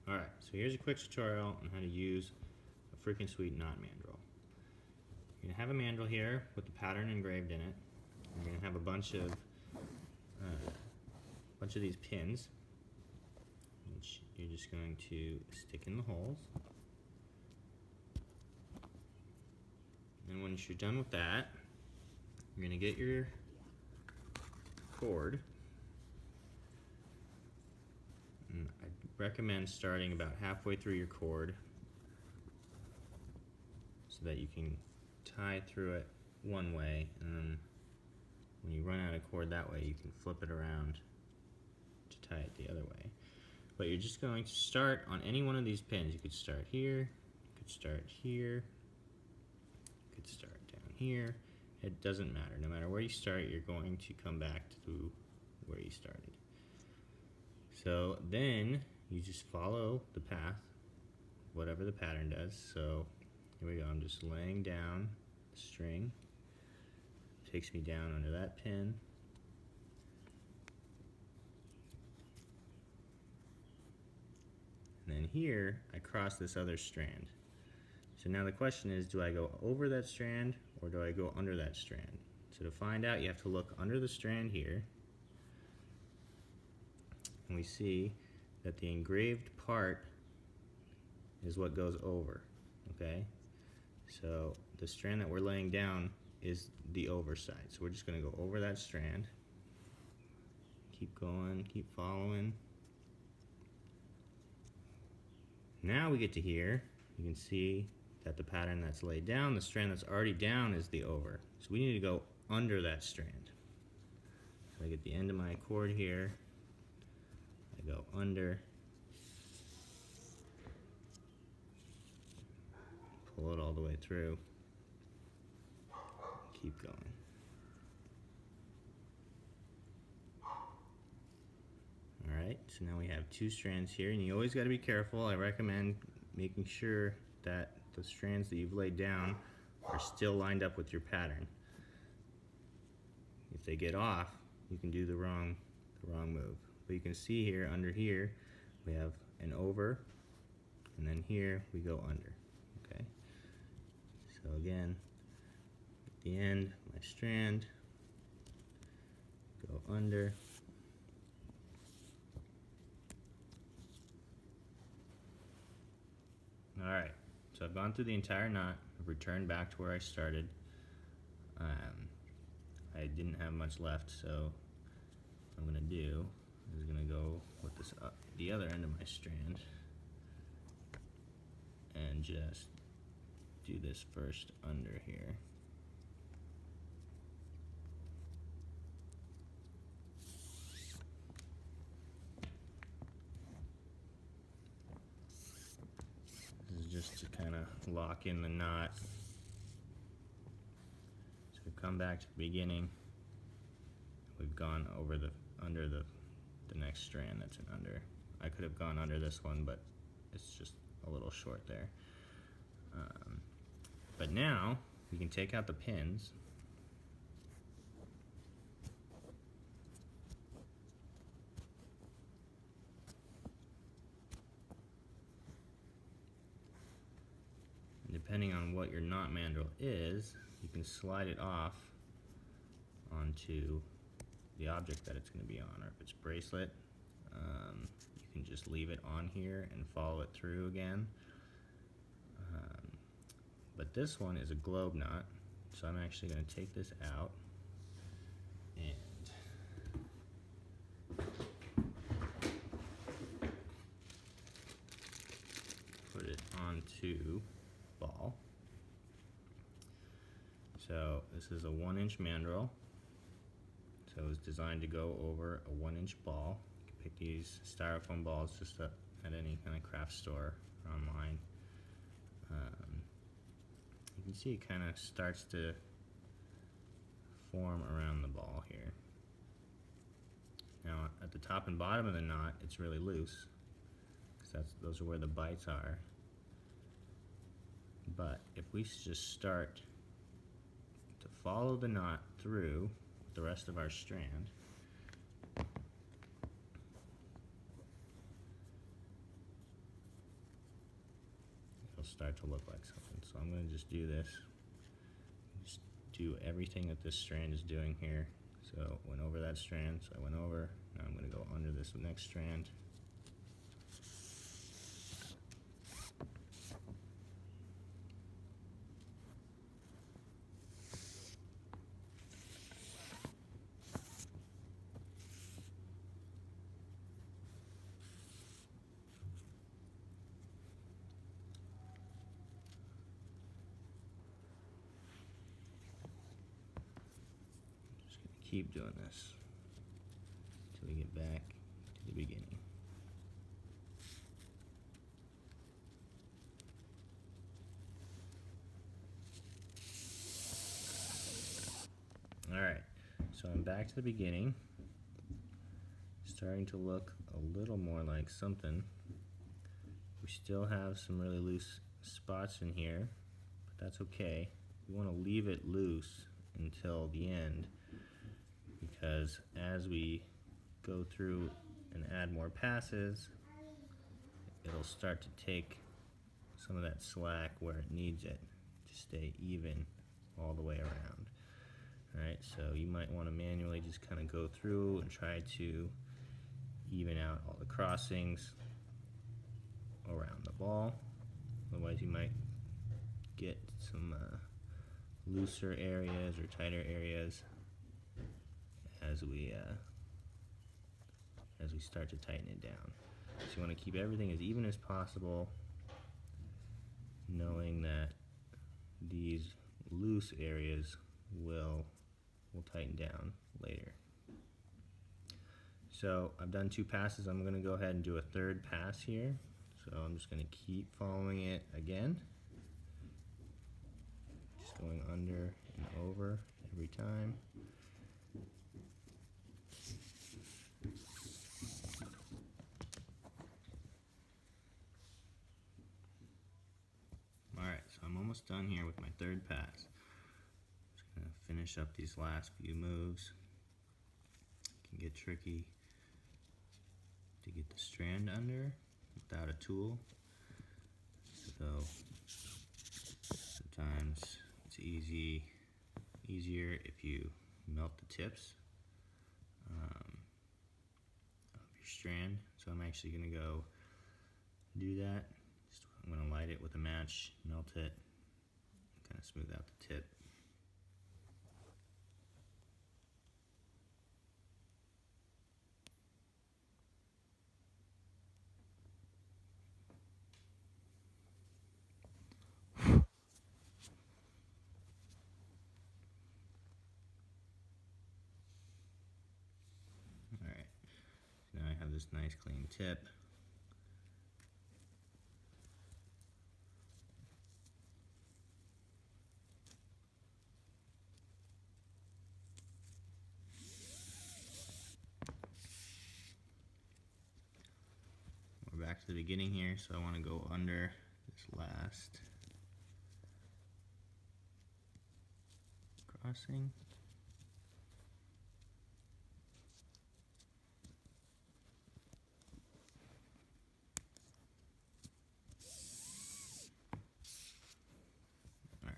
Alright, so here's a quick tutorial on how to use a freaking sweet knot mandrel. You're going to have a mandrel here with the pattern engraved in it. You're going to have a bunch of these pins, which you're just going to stick in the holes. And once you're done with that, you're going to get your cord. And I recommend starting about halfway through your cord so that you can tie through it one way, and then when you run out of cord that way, you can flip it around to tie it the other way. But you're just going to start on any one of these pins. You could start here, you could start here, you could start down here. It doesn't matter. No matter where you start, you're going to come back to where you started. So then you just follow the path, whatever the pattern does. So here we go, I'm just laying down the string. Takes me down under that pin. And then here, I cross this other strand. So now the question is, do I go over that strand or do I go under that strand? So to find out, you have to look under the strand here. And we see that the engraved part is what goes over, okay? So the strand that we're laying down is the over side. So we're just going to go over that strand. Keep going, keep following. Now we get to here. You can see that the pattern that's laid down, the strand that's already down is the over. So we need to go under that strand. So I get the end of my cord here. I go under. Pull it all the way through. Keep going. Alright, so now we have two strands here, and you always got to be careful. I recommend making sure that the strands that you've laid down are still lined up with your pattern. If they get off, you can do the wrong move. But you can see here, under here, we have an over, and then here we go under. Okay. So again, at the end, my strand, go under. Alright, so I've gone through the entire knot, I've returned back to where I started. I didn't have much left, so what I'm going to do is going to go with this the other end of my strand and just do this first under here. This is just to kind of lock in the knot. So we've come back to the beginning. We've gone over under the next strand that's an under. I could have gone under this one, but it's just a little short there. But now we can take out the pins. And depending on what your knot mandrel is, you can slide it off onto the object that it's going to be on. Or if it's bracelet, you can just leave it on here and follow it through again. But this one is a globe knot, so I'm actually going to take this out and put it onto ball. So this is a 1-inch mandrel. So it was designed to go over a 1-inch ball. You can pick these styrofoam balls just at any kind of craft store or online. You can see it kind of starts to form around the ball here. Now at the top and bottom of the knot, it's really loose because those are where the bites are. But if we just start to follow the knot through the rest of our strand, start to look like something. So I'm going to just do this. Just do everything that this strand is doing here. So went over that strand, so I went over. Now I'm going to go under this next strand. Keep doing this until we get back to the beginning. Alright, so I'm back to the beginning. Starting to look a little more like something. We still have some really loose spots in here, but that's okay. We want to leave it loose until the end, because as we go through and add more passes, it'll start to take some of that slack where it needs it to stay even all the way around. Alright, so you might want to manually just kind of go through and try to even out all the crossings around the ball. Otherwise you might get some looser areas or tighter areas as we start to tighten it down. So you want to keep everything as even as possible, knowing that these loose areas will tighten down later. So I've done 2 passes. I'm going to go ahead and do a 3rd pass here. So I'm just going to keep following it again. Just going under and over every time. Alright, so I'm almost done here with my 3rd pass. Just going to finish up these last few moves. It can get tricky to get the strand under without a tool. So sometimes it's easier if you melt the tips of your strand. So I'm actually going to go do that. I'm going to light it with a match, melt it, kind of smooth out the tip. Alright, so now I have this nice clean tip. We're back to the beginning here, so I want to go under this last crossing. Alright.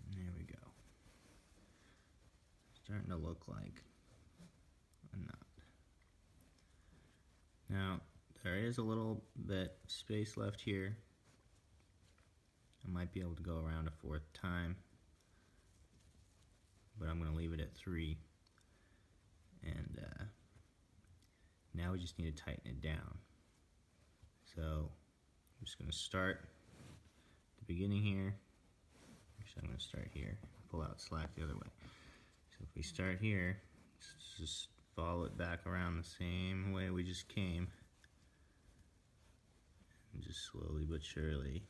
And there we go. Starting to look like a knot. Now, there is a little bit space left here. I might be able to go around a 4th time, but I'm going to leave it at 3. And now we just need to tighten it down. So I'm just going to start at the beginning here. Actually, I'm going to start here, pull out slack the other way. So if we start here, just follow it back around the same way we just came, and just slowly but surely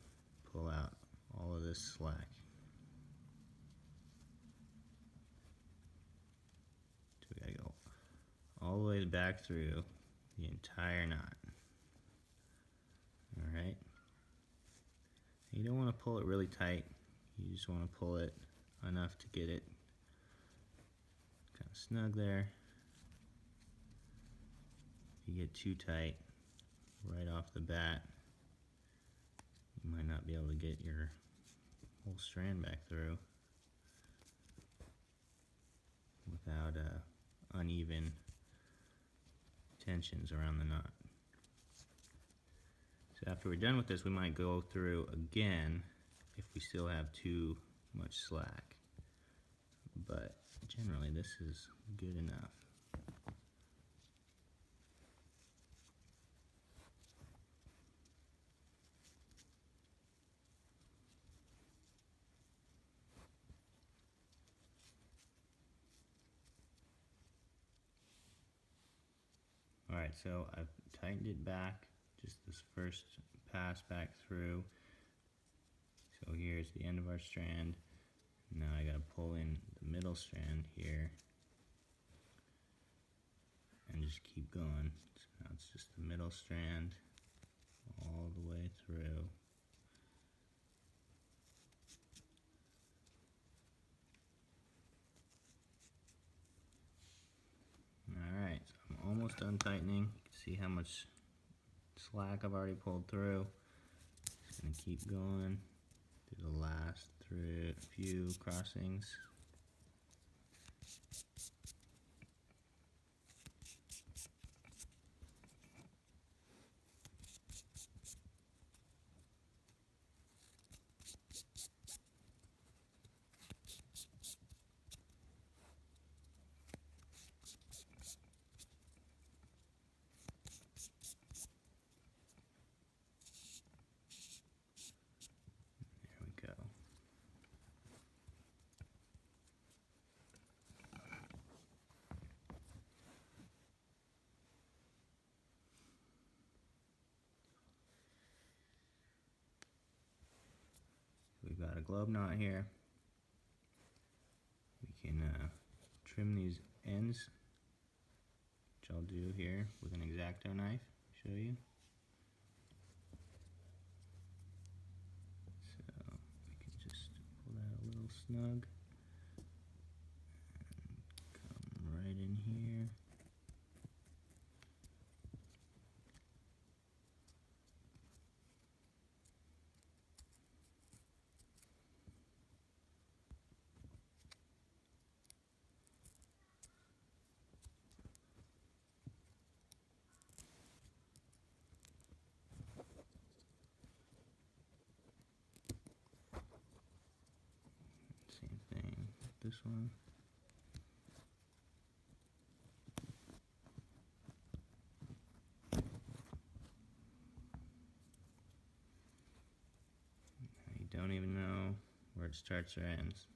pull out all of this slack. So we gotta go all the way back through the entire knot. Alright? You don't want to pull it really tight, you just want to pull it enough to get it kind of snug there. If you get too tight right off the bat, You might not be able to get your whole strand back through without uneven tensions around the knot. So after we're done with this, we might go through again if we still have too much slack. But generally this is good enough. Alright, so I've tightened it back, just this first pass back through. So here's the end of our strand. Now I gotta pull in the middle strand here and just keep going. So now it's just the middle strand all the way through. Alright, so I'm almost done tightening. You can see how much slack I've already pulled through. Just gonna keep going through the last few crossings. There we go. We've got a globe knot here. We can trim these ends, which I'll do here with an X-Acto knife, show you. So we can just pull that a little snug and come right in here. Same thing with this one. You don't even know where it starts or ends.